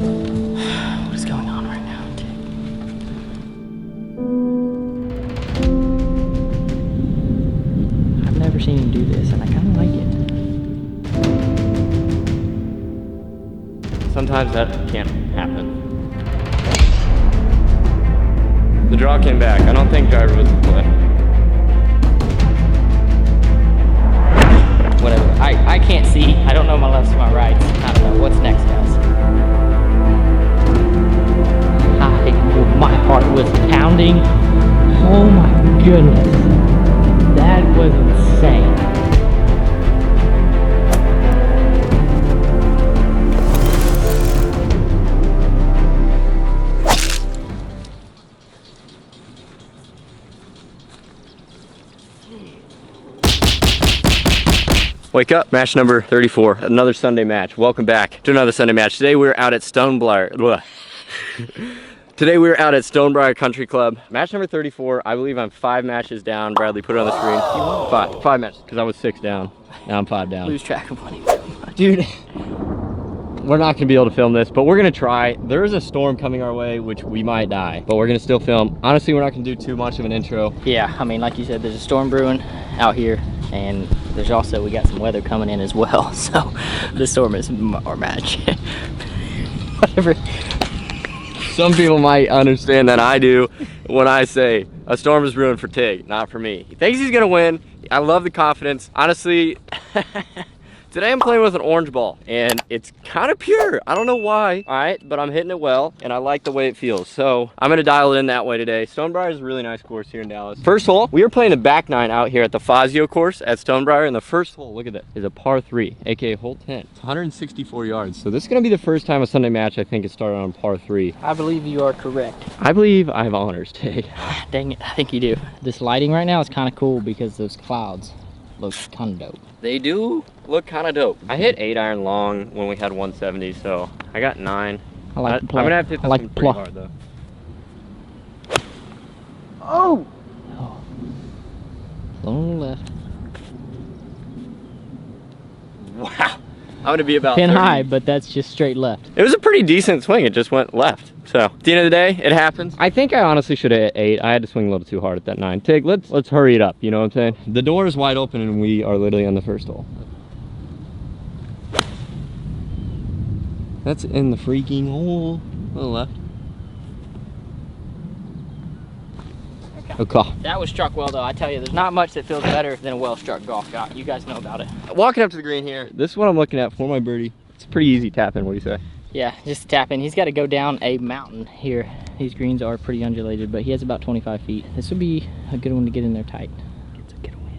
What is going on right now, Tig? I've never seen him do this, and I kind of like it. Sometimes that can't happen. The draw came back. I don't think driver was the play. Whatever. I can't see. I don't know my lefts and my rights. I don't know. What's next, guys? My heart was pounding. Oh my goodness. That was insane. Wake up, match number 34, another Sunday match. Welcome back to another Sunday match. Today we're out at Stonebriar. Today we're out at Stonebriar Country Club. Match number 34, I believe I'm 5 matches down. Bradley, put it on the screen. Five matches, because I was 6 down. Now I'm 5 down. Lose track of money. Dude, we're not gonna be able to film this, but we're gonna try. There is a storm coming our way, which we might die, but we're gonna still film. Honestly, we're not gonna do too much of an intro. Yeah, I mean, like you said, there's a storm brewing out here, and there's also, we got some weather coming in as well, so the storm is our match. Whatever. Some people might understand that I do when I say a storm is brewing for Tig, not for me. He thinks he's gonna win. I love the confidence. Honestly, today I'm playing with an orange ball, and it's kind of pure. I don't know why, all right, but I'm hitting it well, and I like the way it feels. So I'm gonna dial it in that way today. Stonebriar is a really nice course here in Dallas. First hole, we are playing the back 9 out here at the Fazio course at Stonebriar, and the first hole, look at that, is a par 3, aka hole 10. It's 164 yards. So this is gonna be the first time a Sunday match I think is started on par 3. I believe you are correct. I believe I have honors today. Dang it, I think you do. This lighting right now is kind of cool because those clouds look kind of dope. They do look kind of dope. I hit 8 iron long when we had 170, so I got 9. I like I'm gonna have to hit this one pretty hard though. Oh! On the left. Wow. I'm gonna be about Pin 30. high, but that's just straight left. It was a pretty decent swing. It just went left. So at the end of the day, it happens. I think I honestly should have hit 8. I had to swing a little too hard at that 9. Tig, let's hurry it up. You know what I'm saying? The door is wide open and we are literally on the first hole. That's in the freaking hole. On the left. Okay. That was struck well though. I tell you, there's not much that feels better than a well-struck golf shot. You guys know about it. Walking up to the green here, this is what I'm looking at for my birdie. It's a pretty easy tap in. What do you say? Yeah, just tap in. He's got to go down a mountain here. These greens are pretty undulated, but he has about 25 feet. This would be a good one to get in there tight. Get a win.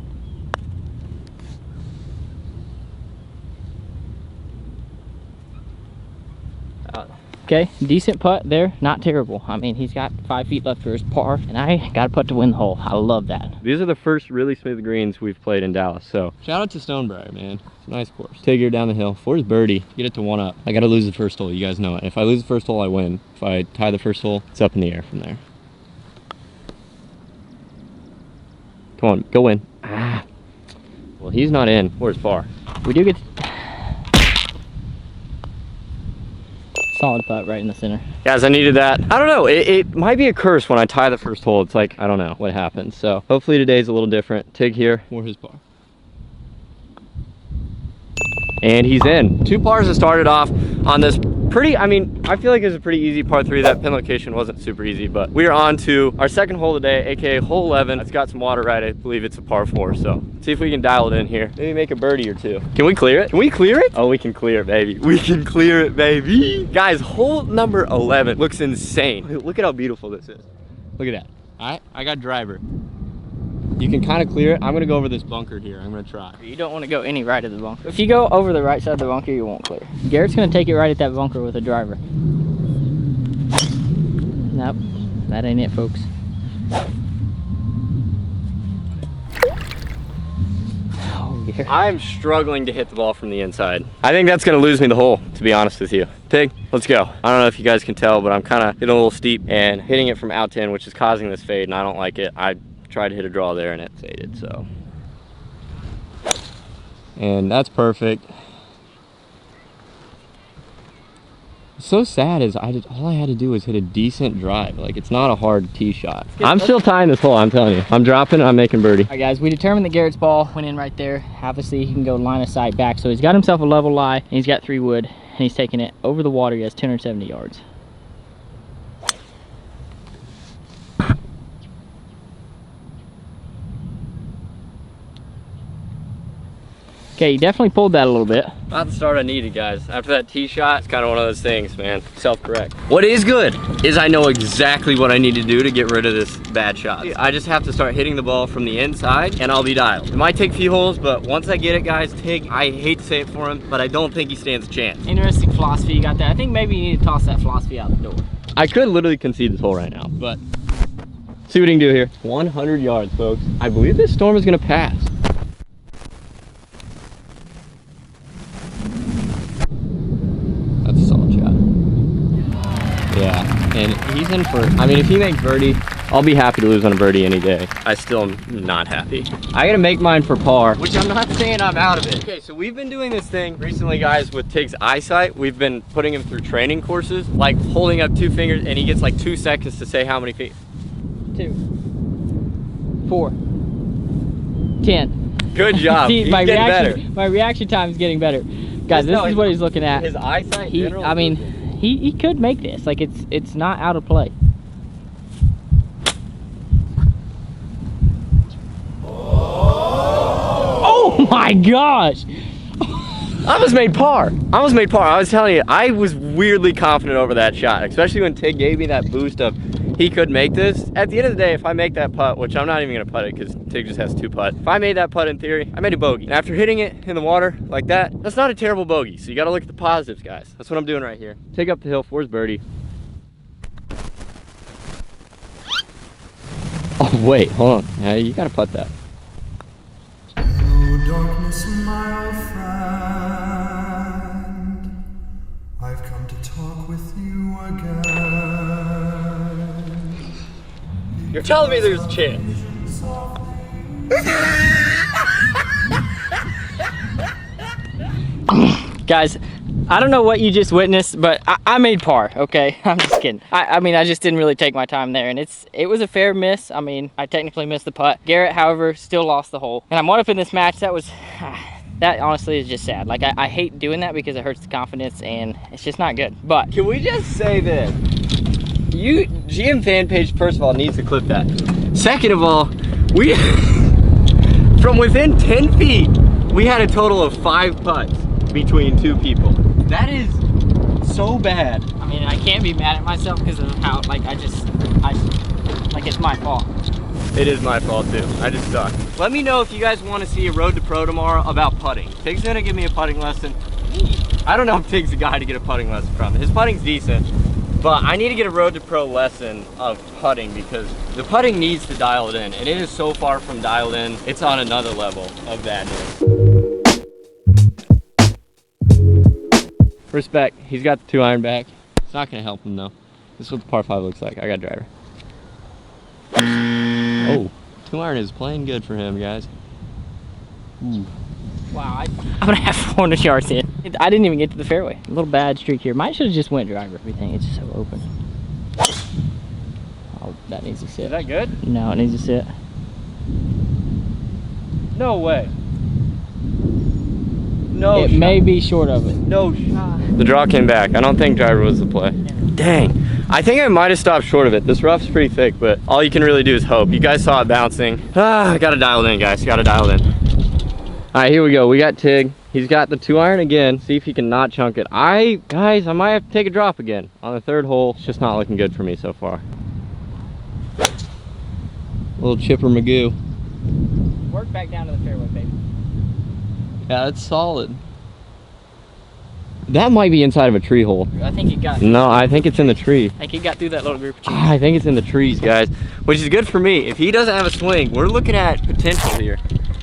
Okay, decent putt there, not terrible. I mean, he's got 5 feet left for his par, and I got a putt to win the hole. I love that. These are the first really smooth greens we've played in Dallas, so shout out to Stonebriar, man. It's a nice course. Take her down the hill for his birdie, get it to 1 up. I gotta lose the first hole, you guys know it. If I lose the first hole, I win. If I tie the first hole, it's up in the air from there. Come on, go in. Ah. Well, he's not in. Where's par? We do get solid putt right in the center. Guys, I needed that. I don't know, it might be a curse when I tie the first hole. It's like, I don't know what happens. So hopefully today's a little different. Tig here for his par. And he's in. 2 pars have started off on this pretty, I mean, I feel like it was a pretty easy par 3. That pin location wasn't super easy, but we are on to our second hole today, aka hole 11. It's got some water right. I believe it's a par 4, so let's see if we can dial it in here. Maybe make a birdie or 2. Can we clear it? Can we clear it? Oh, we can clear it, baby. We can clear it, baby. Guys, hole number 11 looks insane. Look at how beautiful this is. Look at that. All right, I got driver. You can kind of clear it. I'm gonna go over this bunker here. I'm gonna try. You don't want to go any right of the bunker. If you go over the right side of the bunker, you won't clear. Garrett's gonna take it right at that bunker with a driver. Nope, that ain't it, folks. Oh, Garrett. I'm struggling to hit the ball from the inside. I think that's gonna lose me the hole, to be honest with you. Tig, let's go. I don't know if you guys can tell, but I'm kind of hitting a little steep and hitting it from out 10, which is causing this fade, and I don't like it. I tried to hit a draw there and it faded, so. And that's perfect. So sad is all I had to do was hit a decent drive. Like, it's not a hard tee shot. I'm still tying this hole, I'm telling you. I'm dropping, I'm making birdie. All right, guys, we determined that Garrett's ball went in right there. Obviously, he can go line of sight back. So he's got himself a level lie, and he's got 3 wood, and he's taking it over the water. He has 270 yards. Okay, he definitely pulled that a little bit. Not the start I needed, guys. After that tee shot, it's kind of one of those things, man. Self-correct. What is good is I know exactly what I need to do to get rid of this bad shot. I just have to start hitting the ball from the inside, and I'll be dialed. It might take a few holes, but once I get it, guys, Tig, I hate to say it for him, but I don't think he stands a chance. Interesting philosophy you got there. I think maybe you need to toss that philosophy out the door. I could literally concede this hole right now, but see what he can do here. 100 yards, folks. I believe this storm is gonna pass. That's a solid shot. Yeah, and he's in for, I mean, if he makes birdie, I'll be happy to lose on a birdie any day. I still am not happy. I gotta make mine for par, which I'm not saying I'm out of it. Okay, so we've been doing this thing recently, guys, with Tig's eyesight. We've been putting him through training courses, like holding up 2 fingers, and he gets like 2 seconds to say how many feet. 2, 4, 10. Good job. See, He's getting better. My reaction time is getting better. Guys, this is what he's looking at. His eyesight, I mean, he could make this. Like, it's not out of play. Oh my gosh! I almost made par. I was telling you, I was weirdly confident over that shot, especially when Tig gave me that boost of he could make this. At the end of the day, if I make that putt, which I'm not even gonna putt it because Tig just has 2 putts. If I made that putt in theory, I made a bogey. And after hitting it in the water like that, that's not a terrible bogey. So you gotta look at the positives, guys. That's what I'm doing right here. Tig up the hill for his birdie. Oh wait, hold on. Yeah, you gotta putt that. Darkness, my old friend, I've come to talk with you again. You're telling me there's a chance. Guys, I don't know what you just witnessed, but I made par, okay? I'm just kidding. I mean, I just didn't really take my time there, and it was a fair miss. I mean, I technically missed the putt. Garrett, however, still lost the hole. And I'm 1 up in this match. That was, that honestly is just sad. Like, I hate doing that because it hurts the confidence, and it's just not good. But can we just say this? GM fan page, first of all, needs to clip that. Second of all, we, from within 10 feet, we had a total of 5 putts between 2 people. That is so bad. I mean, I can't be mad at myself because of how, like, like, it's my fault. It is my fault too. I just suck. Let me know if you guys want to see a Road to Pro tomorrow about putting. Tig's gonna give me a putting lesson. I don't know if Tig's the guy to get a putting lesson from. His putting's decent, but I need to get a Road to Pro lesson of putting because the putting needs to dial it in, and it is so far from dialed in. It's on another level of badness. Respect, he's got the 2 iron back. It's not gonna help him though. This is what the par 5 looks like. I got a driver. Oh, 2 iron is playing good for him, guys. Ooh. Wow, I'm gonna have 400 yards in. I didn't even get to the fairway. A little bad streak here. Might should have just went driver. Everything, it's so open. Oh, that needs to sit. Is that good? No, it needs to sit. No way. No it shot. may be short of it. No shot. The draw came back. I don't think driver was the play. Dang. I think I might have stopped short of it. This rough's pretty thick, but all you can really do is hope. You guys saw it bouncing. I gotta dial it in, guys. Gotta dial it in. All right, here we go. We got Tig. He's got the 2 iron again. See if he can not chunk it. Guys, I might have to take a drop again on the 3rd hole. It's just not looking good for me so far. Little chipper Magoo. Work back down to the fairway, baby. Yeah, it's solid. That might be inside of a tree hole. I think it got. No, I think it's in the tree. I think he got through that little group of trees. I think it's in the trees, guys, which is good for me. If he doesn't have a swing, we're looking at potential here.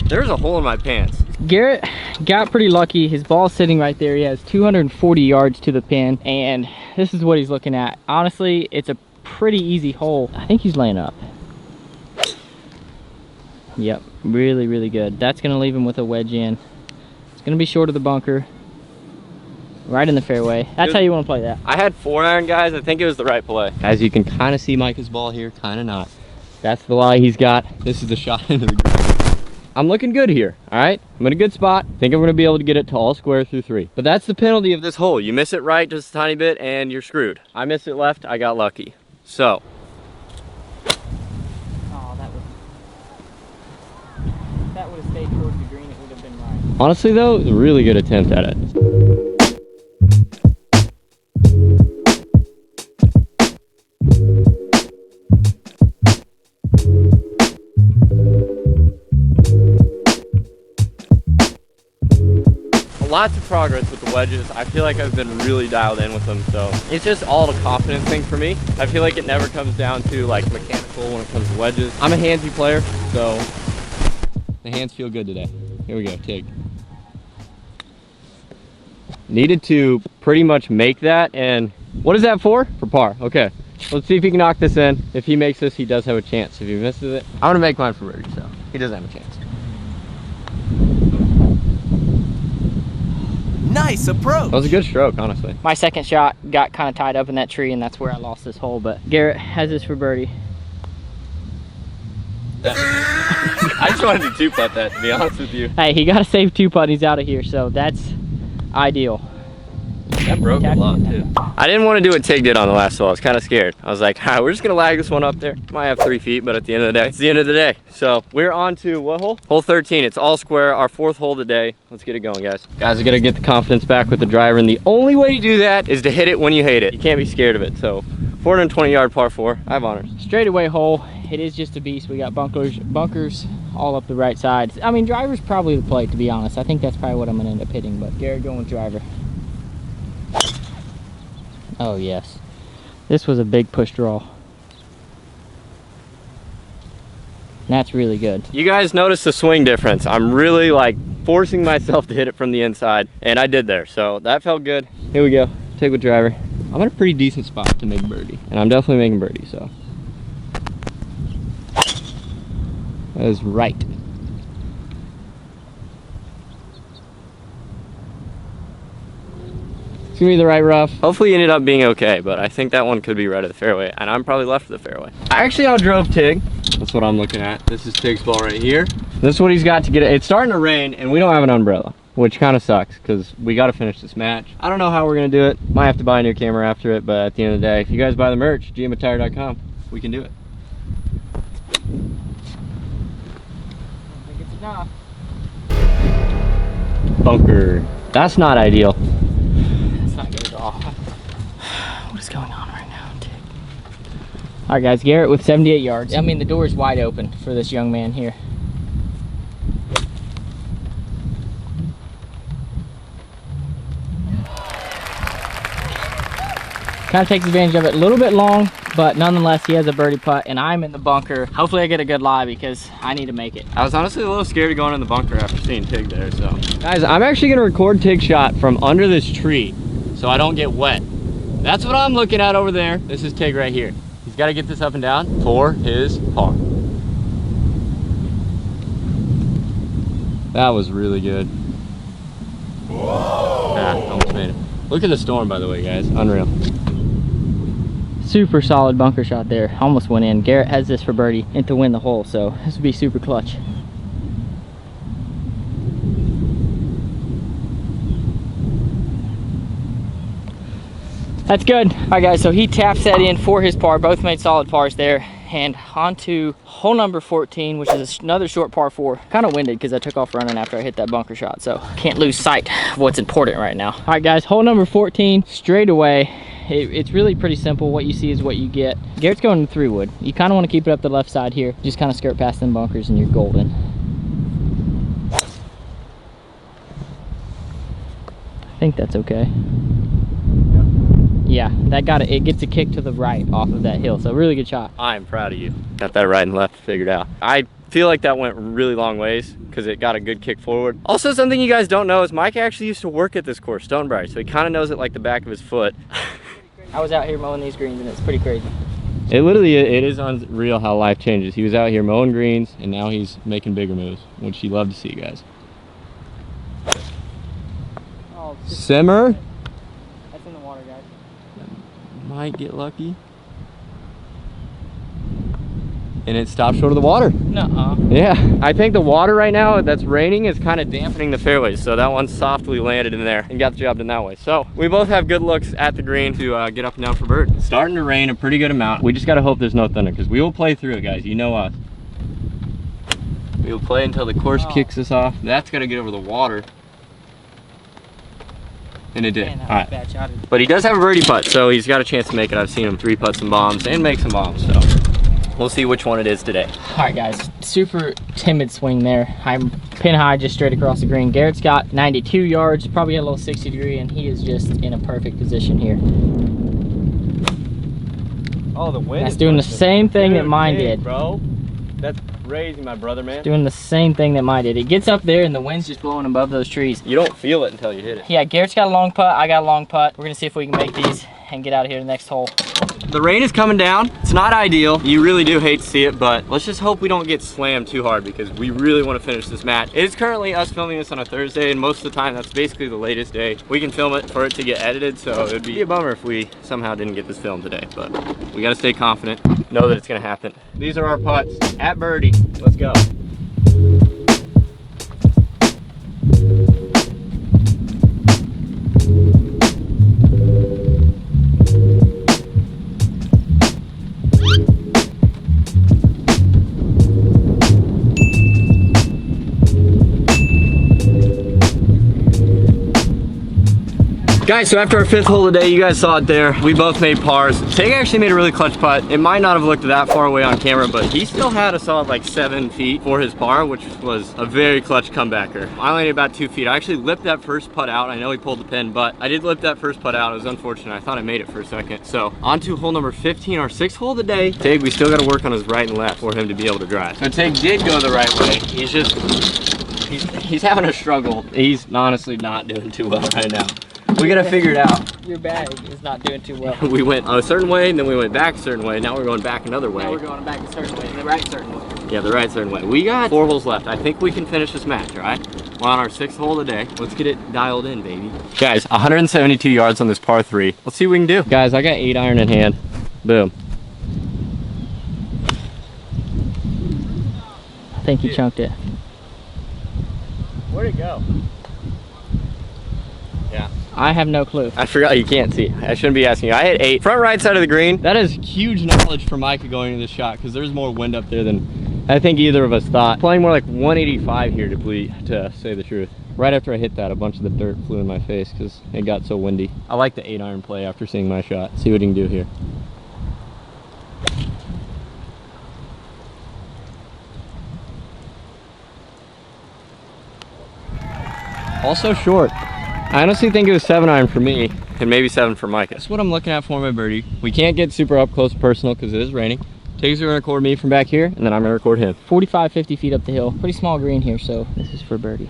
There's a hole in my pants. Garrett got pretty lucky. His ball's sitting right there. He has 240 yards to the pin, and this is what he's looking at. Honestly, it's a pretty easy hole. I think he's laying up. Yep, really, really good. That's gonna leave him with a wedge in. It's gonna be short of the bunker. Right in the fairway. That's how you want to play that. I had 4-iron, guys. I think it was the right play. As you can kind of see Micah's ball here, kind of not. That's the lie he's got. This is the shot into the green. I'm looking good here, all right? I'm in a good spot. Think I'm gonna be able to get it to all square through 3. But that's the penalty of this hole. You miss it right just a tiny bit and you're screwed. I missed it left, I got lucky. So. Oh, that would have stayed towards the green, it would have been right. Honestly though, a really good attempt at it. Lots of progress with the wedges. I feel like I've been really dialed in with them, so it's just all the confidence thing for me. I feel like it never comes down to like mechanical when it comes to wedges. I'm a handsy player, so the hands feel good today. Here we go, Tig. Needed to pretty much make that, and what is that for? For par, okay. Let's see if he can knock this in. If he makes this, he does have a chance. If he misses it, I'm gonna make mine for birdie, so he doesn't have a chance. Nice approach. That was a good stroke, honestly. My second shot got kind of tied up in that tree, and that's where I lost this hole, but Garrett has this for birdie. I just wanted to two-putt that, to be honest with you. Hey, he got to save 2-putt, he's out of here, so that's ideal. That broke a lot, too. I didn't want to do what Tig did on the last hole. I was kind of scared. I was like, we're just going to lag this one up there. Might have 3 feet, but at the end of the day, it's the end of the day. So we're on to what hole? Hole 13. It's all square. Our 4th hole today. Let's get it going, guys. Guys, I got to get the confidence back with the driver, and the only way to do that is to hit it when you hate it. You can't be scared of it. So 420-yard par 4. I have honors. Straightaway hole. It is just a beast. We got bunkers all up the right side. I mean, driver's probably the play, to be honest. I think that's probably what I'm going to end up hitting, but Garrett going with driver. Oh yes, this was a big push draw. That's really good. You guys notice the swing difference. I'm really like forcing myself to hit it from the inside, and I did there, so that felt good. Here we go, take with driver. I'm in a pretty decent spot to make birdie, and I'm definitely making birdie, so. That is right. It's gonna be the right rough. Hopefully it ended up being okay, but I think that one could be right of the fairway, and I'm probably left of the fairway. I actually outdrove Tig. That's what I'm looking at. This is Tig's ball right here. This is what he's got to get it. It's starting to rain, and we don't have an umbrella, which kind of sucks, because we got to finish this match. I don't know how we're gonna do it. Might have to buy a new camera after it, but at the end of the day, if you guys buy the merch, gmattire.com, we can do it. I think it's enough. Bunker. That's not ideal. That's not good at all. What is going on right now, Tig? All right, guys, Garrett with 78 yards. I mean, the door is wide open for this young man here. Kind of takes advantage of it. A little bit long, but nonetheless, he has a birdie putt, and I'm in the bunker. Hopefully I get a good lie because I need to make it. I was honestly a little scared of going in the bunker after seeing Tig there, so. Guys, I'm actually gonna record Tig's shot from under this tree so I don't get wet. That's what I'm looking at over there. This is Tig right here. He's gotta get this up and down for his par. That was really good. Whoa. Ah, almost made it. Look at the storm, by the way, guys. Unreal. Super solid bunker shot there. Almost went in. Garrett has this for birdie and to win the hole, so this would be super clutch. That's good. All right, guys, so he taps that in for his par. Both made solid pars there. And on to hole number 14, which is another short par 4. Kind of winded because I took off running after I hit that bunker shot, so can't lose sight of what's important right now. All right, guys, hole number 14, straight away. It's really pretty simple. What you see is what you get. Garrett's going to 3-wood. You kind of want to keep it up the left side here. Just kind of skirt past them bunkers and you're golden. I think that's okay. Yeah, that got it. It gets a kick to the right off of that hill, so really good shot. I'm proud of you. Got that right and left figured out. I feel like that went really long ways because it got a good kick forward. Also, something you guys don't know is Mike actually used to work at this course, Stonebriar, so he kind of knows it like the back of his foot. I was out here mowing these greens and it's pretty crazy. It literally, it is unreal how life changes. He was out here mowing greens and now he's making bigger moves, which you love to see, guys. Oh, Simmer. Might get lucky. And it stopped short of the water. Nuh-uh. Yeah, I think the water right now that's raining is kind of dampening the fairways, so that one softly landed in there and got the job done that way. So we both have good looks at the green to get up and down for bird. It's starting to rain a pretty good amount. We just got to hope there's no thunder, because we will play through it, guys. You know us. We will play until the course kicks us off. That's got to get over the water. And it did. Man, all right. bad shotted. But he does have a birdie putt, so he's got a chance to make it. I've seen him 3-putt some bombs and make some bombs, so we'll see which one it is today. All right, guys, super timid swing there. I'm pin high just straight across the green. Garrett's got 92 yards, probably got a little 60 degree, and he is just in a perfect position here. Oh, the wind. That's doing the same thing that mine did. Bro, that's crazy, my brother, man. It's doing the same thing that mine did. It gets up there and the wind's just blowing above those trees. You don't feel it until you hit it. Yeah, Garrett's got a long putt, I got a long putt. We're gonna see if we can make these and get out of here to the next hole. The rain is coming down. It's not ideal. You really do hate to see it, but let's just hope we don't get slammed too hard, because we really want to finish this match. It is currently us filming this on a Thursday, and most of the time that's basically the latest day we can film it for it to get edited, so it would be a bummer if we somehow didn't get this filmed today, but we got to stay confident, know that it's going to happen. These are our putts at birdie. Let's go. Guys, so after our 5th hole today, you guys saw it there. We both made pars. Tig actually made a really clutch putt. It might not have looked that far away on camera, but he still had a solid like 7 feet for his par, which was a very clutch comebacker. I only needed about 2 feet. I actually lipped that first putt out. I know he pulled the pin, but I did lip that first putt out. It was unfortunate. I thought I made it for a second. So on to hole number 15, our 6th hole today. Tig, we still got to work on his right and left for him to be able to drive. So Tig did go the right way. He's just, he's having a struggle. He's honestly not doing too well right now. We gotta figure it out. Your bag is not doing too well. We went a certain way, and then we went back a certain way. Now we're going back another way. Now we're going back a certain way, the right certain way. Yeah, the right certain way. We got 4 holes left. I think we can finish this match, all right? We're on our 6th hole today. Let's get it dialed in, baby. Guys, 172 yards on this par 3. Let's see what we can do. Guys, I got 8 iron in hand. Boom. I think he chunked it. Where'd it go? Yeah. I have no clue. I forgot you can't see. I shouldn't be asking you. I hit 8. Front right side of the green. That is huge knowledge for Micah going into this shot, because there's more wind up there than I think either of us thought. Playing more like 185 here to say the truth. Right after I hit that, a bunch of the dirt flew in my face because it got so windy. I like the 8 iron play after seeing my shot. See what he can do here. Also short. I honestly think it was 7 iron for me and maybe 7 for Micah. That's what I'm looking at for my birdie. We can't get super up close personal because it is raining. Tig's gonna record me from back here, and then I'm gonna record him. 45, 50 feet up the hill. Pretty small green here, so this is for birdie.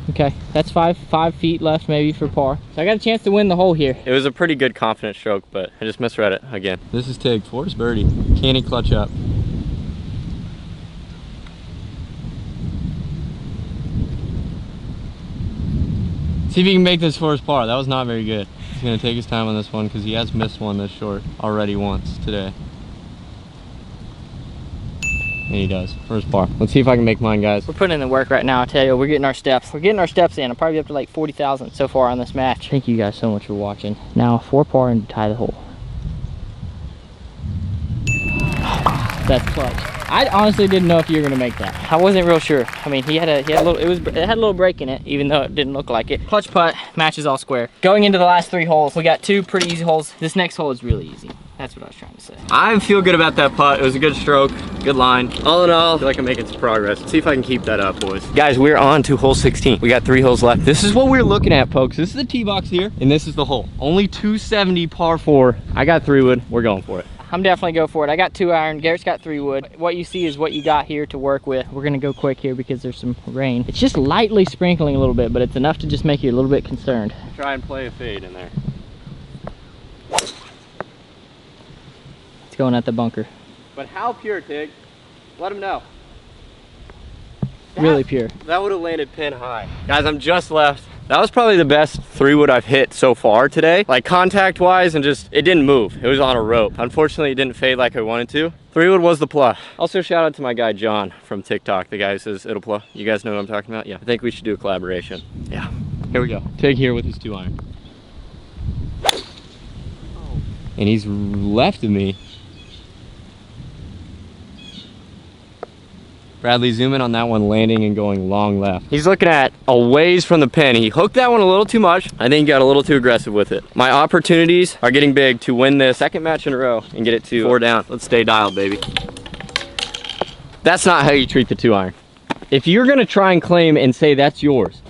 Okay, that's 5 feet left maybe for par. So I got a chance to win the hole here. It was a pretty good confident stroke, but I just misread it again. This is Tig for his birdie. Can he clutch up? See if he can make this for his par. That was not very good. He's gonna take his time on this one because he has missed one this short already once today. And he does, first par. Let's see if I can make mine, guys. We're putting in the work right now, I tell you. We're getting our steps. We're getting our steps in. I'm probably up to like 40,000 so far on this match. Thank you guys so much for watching. Now 4 par and tie the hole. That's clutch. I honestly didn't know if you were gonna make that. I wasn't real sure. I mean, it had a little break in it, even though it didn't look like it. Clutch putt, matches all square. Going into the last 3 holes, we got 2 pretty easy holes. This next hole is really easy. That's what I was trying to say. I feel good about that putt. It was a good stroke, good line. All in all, I feel like I'm making some progress. Let's see if I can keep that up, boys. Guys, we're on to hole 16. We got 3 holes left. This is what we're looking at, folks. This is the tee box here, and this is the hole. Only 270 par 4. I got 3 wood. We're going for it. I'm definitely go for it. I got 2 iron. Garrett's got 3 wood. What you see is what you got here to work with. We're gonna go quick here because there's some rain. It's just lightly sprinkling a little bit, but it's enough to just make you a little bit concerned. Try and play a fade in there. It's going at the bunker. But how pure, Tig? Let him know. really pure. That would have landed pin high. Guys, I'm just left. That was probably the best 3-wood I've hit so far today. Like contact wise and just, it didn't move. It was on a rope. Unfortunately, it didn't fade like I wanted to. 3-wood was the play. Also shout out to my guy, John from TikTok. The guy who says it'll play. You guys know what I'm talking about? Yeah, I think we should do a collaboration. Yeah, here we go. Tig here with his 2-iron. And he's left of me. Bradley, zoom in on that one, landing and going long left. He's looking at a ways from the pin. He hooked that one a little too much. I think he got a little too aggressive with it. My opportunities are getting big to win the second match in a row and get it to 4 down. Let's stay dialed, baby. That's not how you treat the 2-iron. If you're gonna try and claim and say that's yours,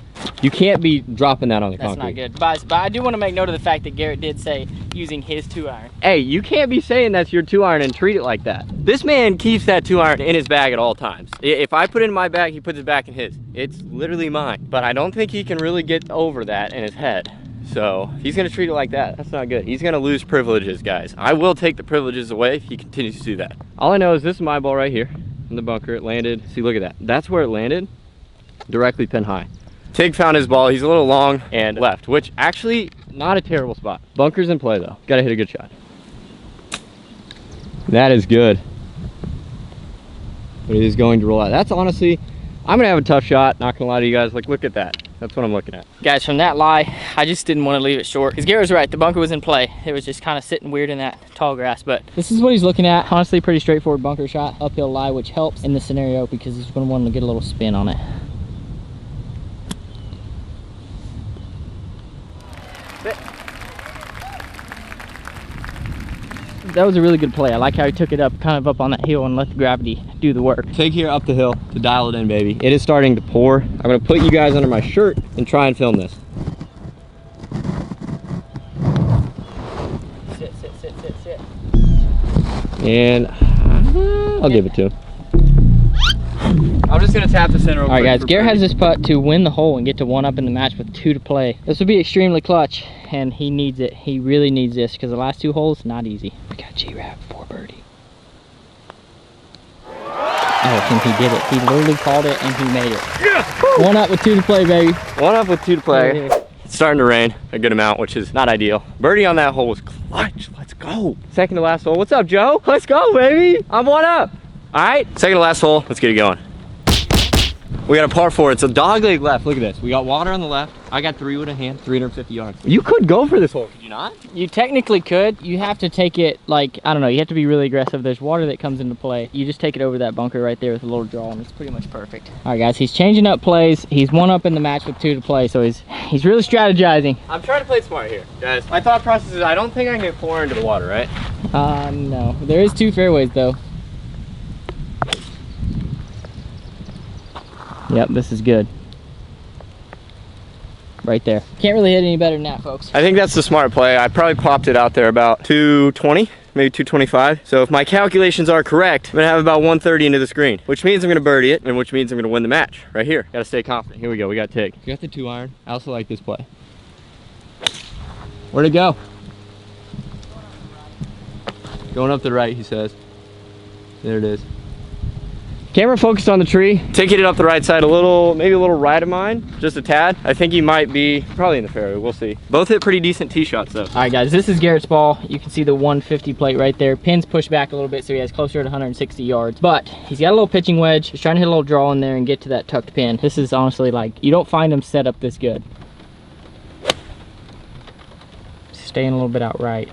you can't be dropping that on the concrete. That's not good. But I do want to make note of the fact that Garrett did say using his 2-iron. Hey, you can't be saying that's your 2-iron and treat it like that. This man keeps that 2-iron in his bag at all times. If I put it in my bag, he puts it back in his. It's literally mine. But I don't think he can really get over that in his head. So if he's gonna treat it like that, that's not good. He's gonna lose privileges, guys. I will take the privileges away if he continues to do that. All I know is this is my ball right here in the bunker. It landed, see, look at that. That's where it landed, directly pin high. Tig found his ball. He's a little long and left, which actually not a terrible spot. Bunker's in play though. Gotta hit a good shot. That is good. But it is going to roll out. That's honestly, I'm gonna have a tough shot. Not gonna lie to you guys. Like, look at that. That's what I'm looking at. Guys, from that lie, I just didn't want to leave it short. Because Garrett was right, the bunker was in play. It was just kind of sitting weird in that tall grass. But this is what he's looking at. Honestly, pretty straightforward bunker shot, uphill lie, which helps in this scenario because he's gonna want to get a little spin on it. That was a really good play. I like how he took it up, kind of up on that hill and let the gravity do the work. Tig here up the hill to dial it in, baby. It is starting to pour. I'm gonna put you guys under my shirt and try and film this. Sit. And I'll give it to him. I'm just gonna tap the center. All right, guys. Garrett has this putt to win the hole and get to 1-up in the match with 2 to play. This would be extremely clutch, and he needs it. He really needs this because the last 2 holes not easy. We got G-Rap for birdie. Oh, and he did it. He literally called it and he made it. Yeah. 1-up with 2 to play, baby. 1-up with 2 to play. It's starting to rain a good amount, which is not ideal. Birdie on that hole was clutch. Let's go. Second to last hole. What's up, Joe? Let's go, baby. I'm 1-up. All right, second to last hole. Let's get it going. We got a par 4. It's a dog leg left. Look at this. We got water on the left. I got 3-wood in hand, 350 yards. You could go for this hole, could you not? You technically could. You have to take it, like, I don't know, you have to be really aggressive. There's water that comes into play. You just take it over that bunker right there with a little draw, and it's pretty much perfect. All right, guys, he's changing up plays. He's 1-up in the match with 2 to play, so he's really strategizing. I'm trying to play it smart here, guys. My thought process is I don't think I can get 4 into the water, right? No. There is 2 fairways, though. Yep, this is good. Right there. Can't really hit any better than that, folks. I think that's the smart play. I probably popped it out there about 220, maybe 225. So if my calculations are correct, I'm gonna have about 130 into the screen, which means I'm gonna birdie it, and which means I'm gonna win the match right here. Gotta stay confident. Here we go, we got Tig. We got the 2-iron. I also like this play. Where'd it go? Going up the right, he says. There it is. Camera focused on the tree. Taking it up the right side a little, maybe a little right of mine, just a tad. I think he might be probably in the fairway, we'll see. Both hit pretty decent tee shots though. All right, guys, this is Garrett's ball. You can see the 150 plate right there. Pin's pushed back a little bit, so he has closer to 160 yards. But he's got a little pitching wedge. He's trying to hit a little draw in there and get to that tucked pin. This is honestly like, you don't find him set up this good. Staying a little bit out right.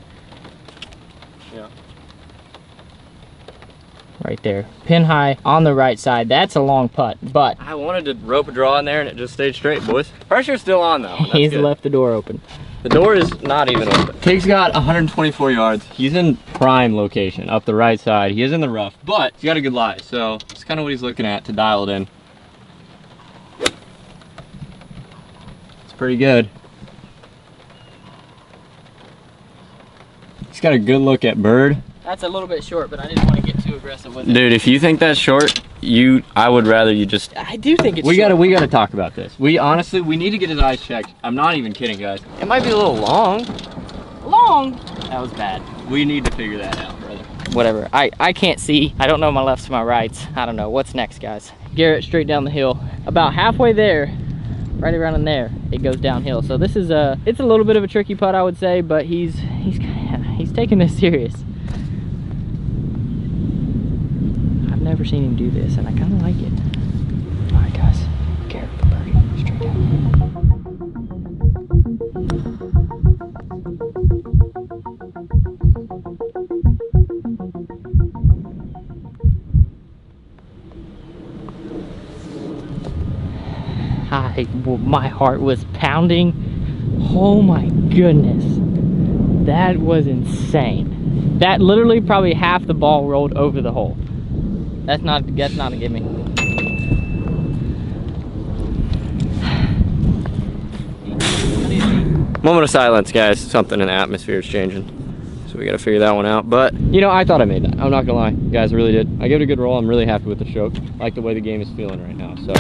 Right there, pin high on the right side. That's a long putt, but I wanted to rope a draw in there and it just stayed straight, boys. Pressure's still on though. He's left the door open. The door is not even open. Tig's got 124 yards. He's in prime location up the right side. He is in the rough, but he's got a good lie, so it's kind of what he's looking at to dial it in. It's pretty good. He's got a good look at bird. That's a little bit short, but I didn't want to get too aggressive with it. Dude, if you think that's short, I would rather you just... I do think it's short. short. We gotta talk about this. We need to get his eyes checked. I'm not even kidding, guys. It might be a little long. Long? That was bad. We need to figure that out, brother. Whatever. I can't see. I don't know my lefts from my rights. I don't know. What's next, guys? Garrett straight down the hill. About halfway there, right around in there, it goes downhill. So this is it's a little bit of a tricky putt, I would say, but he's taking this serious. I've never seen him do this, and I kind of like it. All right, guys, Garrett for birdie, straight down. My heart was pounding. Oh my goodness, that was insane. That literally probably half the ball rolled over the hole. That's not a gimme. Moment of silence, guys. Something in the atmosphere is changing, so we got to figure that one out. But you know, I thought I made that. I'm not gonna lie, guys. I really did. I gave it a good roll. I'm really happy with the stroke. I like the way the game is feeling right now. So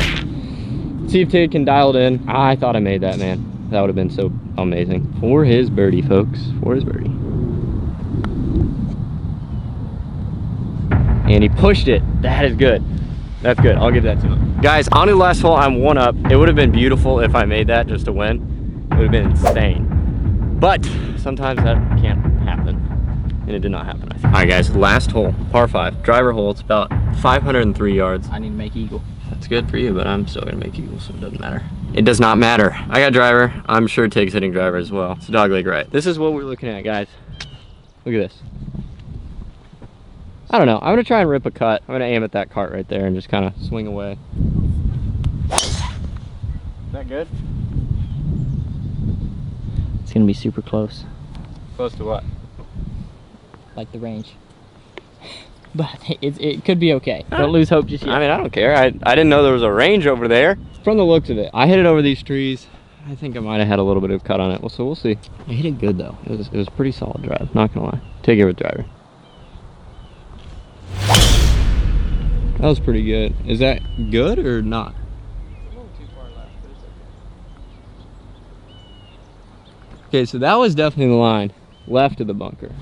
see if Tig can dial it in. I thought I made that, man. That would have been so amazing. For his birdie, folks. For his birdie. And he pushed it. That is good. That's good. I'll give that to him. Guys, on the last hole, I'm 1 up. It would have been beautiful if I made that just to win. It would have been insane. But sometimes that can't happen. And it did not happen, I think. All right, guys. Last hole. Par 5. Driver hole. It's about 503 yards. I need to make eagle. That's good for you, but I'm still gonna make eagle, so it doesn't matter. It does not matter. I got driver. I'm sure Tig's hitting driver as well. It's a dog leg right. This is what we're looking at, guys. Look at this. I don't know. I'm gonna try and rip a cut. I'm gonna aim at that cart right there and just kind of swing away. Is that good? It's gonna be super close. Close to what? Like the range. But it could be okay. Don't lose hope just yet. I mean, I don't care. I didn't know there was a range over there. From the looks of it, I hit it over these trees. I think I might have had a little bit of cut on it. Well, so we'll see. I hit it good though. It was pretty solid drive. Not gonna lie. Take it with driver. That was pretty good. Is that good or not? It's a little too far left, but it's okay. Okay, so that was definitely the line left of the bunker.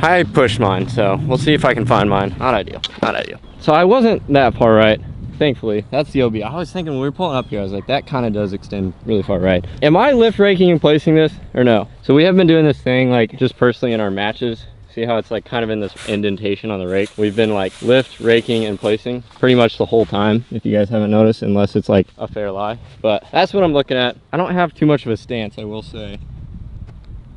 I pushed mine, so we'll see if I can find mine. Not ideal, not ideal. So I wasn't that far right, thankfully. That's the OB. I was thinking when we were pulling up here, I was like, that kind of does extend really far right. Am I lift raking and placing this or no? So we have been doing this thing like just personally in our matches. See how it's like kind of in this indentation on the rake? We've been like lift, raking, and placing pretty much the whole time, if you guys haven't noticed, unless it's like a fair lie. But that's what I'm looking at. I don't have too much of a stance, I will say,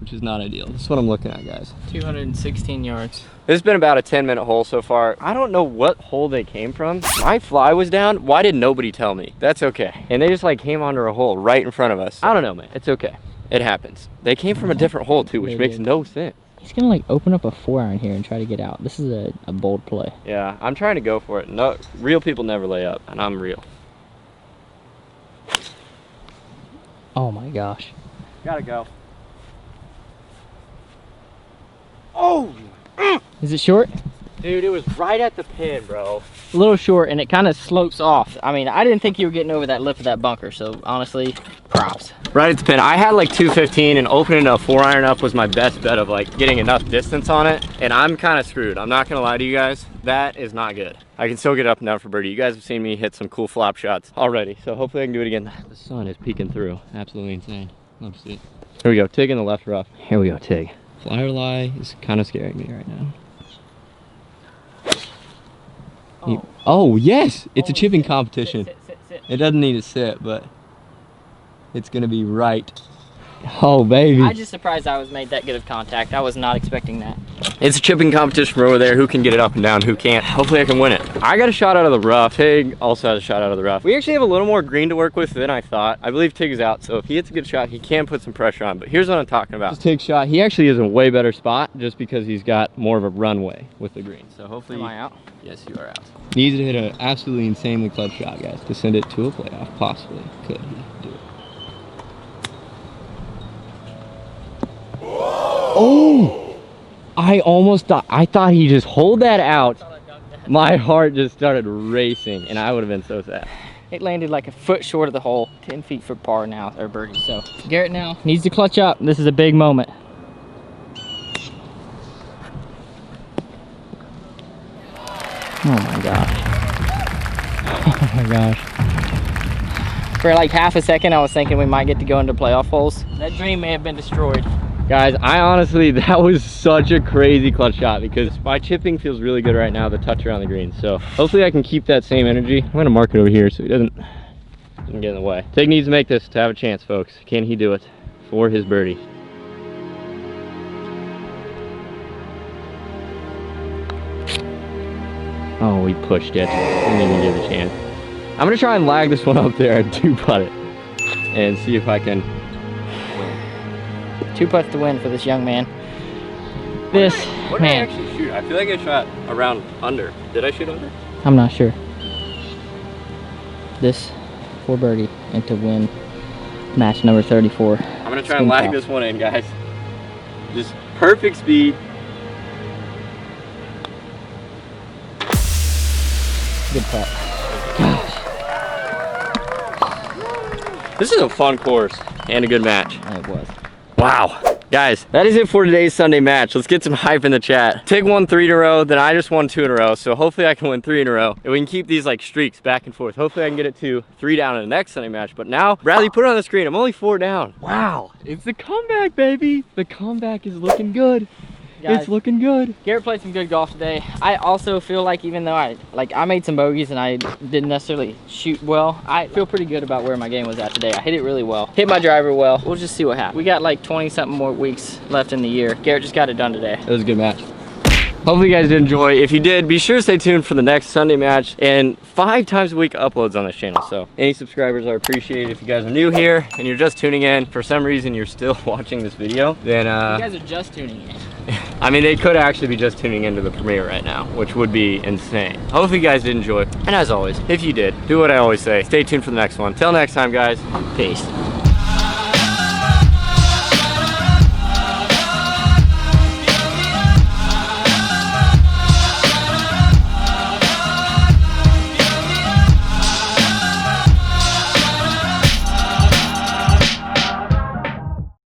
which is not ideal. This is what I'm looking at, guys. 216 yards. This has been about a 10-minute hole so far. I don't know what hole they came from. My fly was down. Why did nobody tell me? That's okay. And they just like came onto a hole right in front of us. I don't know, man. It's okay. It happens. They came from a different hole too, which makes no sense. He's gonna like open up a 4-iron here and try to get out. This is a bold play. Yeah, I'm trying to go for it. No, real people never lay up, and I'm real. Oh my gosh. Gotta go. Oh! Is it short? Dude, it was right at the pin, bro. A little short, and it kind of slopes off. I mean, I didn't think you were getting over that lip of that bunker, so honestly, props. Right at the pin. I had like 215, and opening a 4-iron up was my best bet of like getting enough distance on it, and I'm kind of screwed. I'm not gonna lie to you guys. That is not good. I can still get up and down for birdie. You guys have seen me hit some cool flop shots already, so hopefully I can do it again. The sun is peeking through. Absolutely insane. Love to see it. Here we go. Tig in the left rough. Here we go, Tig. Flyer lie is kind of scaring me right now. Oh yes, it's a chipping competition. Sit. It doesn't need to sit, but it's gonna be right. Oh baby. I'm just surprised I was made that good of contact. I was not expecting that. It's a chipping competition from over there. Who can get it up and down, who can't. Hopefully I can win it. I got a shot out of the rough. Tig also has a shot out of the rough. We actually have a little more green to work with than I thought. I believe Tig is out, so if he hits a good shot, he can put some pressure on. But here's what I'm talking about. This Tig's shot, he actually is in a way better spot just because he's got more of a runway with the green. So hopefully. Am I out? Yes, you are out. Needs to hit an absolutely insanely clutch shot, guys, to send it to a playoff, possibly. Could he do it? Oh! I almost thought, I thought he just hold that out. My heart just started racing, and I would have been so sad. It landed like a foot short of the hole. 10 feet for par now, or birdie. So Garrett now needs to clutch up. This is a big moment. Oh my gosh. my gosh. For like half a second, I was thinking we might get to go into playoff holes. That dream may have been destroyed. Guys, I honestly, that was such a crazy clutch shot because my chipping feels really good right now, the touch around the green. So hopefully I can keep that same energy. I'm gonna mark it over here so he doesn't get in the way. Tig needs to make this to have a chance, folks. Can he do it for his birdie? Oh, we pushed it. Didn't even give it a chance. I'm gonna try and lag this one up there and 2-putt it and see if I can. 2 putts to win for this young man. What did I actually shoot? I feel like I shot around under. Did I shoot under? I'm not sure. This for birdie and to win match number 34. I'm gonna try and lag this one in, guys. Just perfect speed. Good putt. Gosh. This is a fun course and a good match. It was. Wow. Guys, that is it for today's Sunday match. Let's get some hype in the chat. Tig won 3 in a row, then I just won 2 in a row. So hopefully I can win 3 in a row. And we can keep these like streaks back and forth. Hopefully I can get it to 3 down in the next Sunday match. But now, Bradley, put it on the screen. I'm only 4 down. Wow. It's the comeback, baby. The comeback is looking good. Guys, it's looking good. Garrett played some good golf today. I also feel like even though I made some bogeys and I didn't necessarily shoot well, I feel pretty good about where my game was at today. I hit it really well. Hit my driver well. We'll just see what happens. We got like 20 something more weeks left in the year. Garrett just got it done today. It was a good match. Hopefully you guys did enjoy. If you did, be sure to stay tuned for the next Sunday match and 5 times a week uploads on this channel. So any subscribers are appreciated. If you guys are new here and you're just tuning in, for some reason you're still watching this video, then you guys are just tuning in. I mean, they could actually be just tuning into the premiere right now, which would be insane. Hopefully you guys did enjoy. And as always, if you did, do what I always say. Stay tuned for the next one. Till next time, guys. Peace.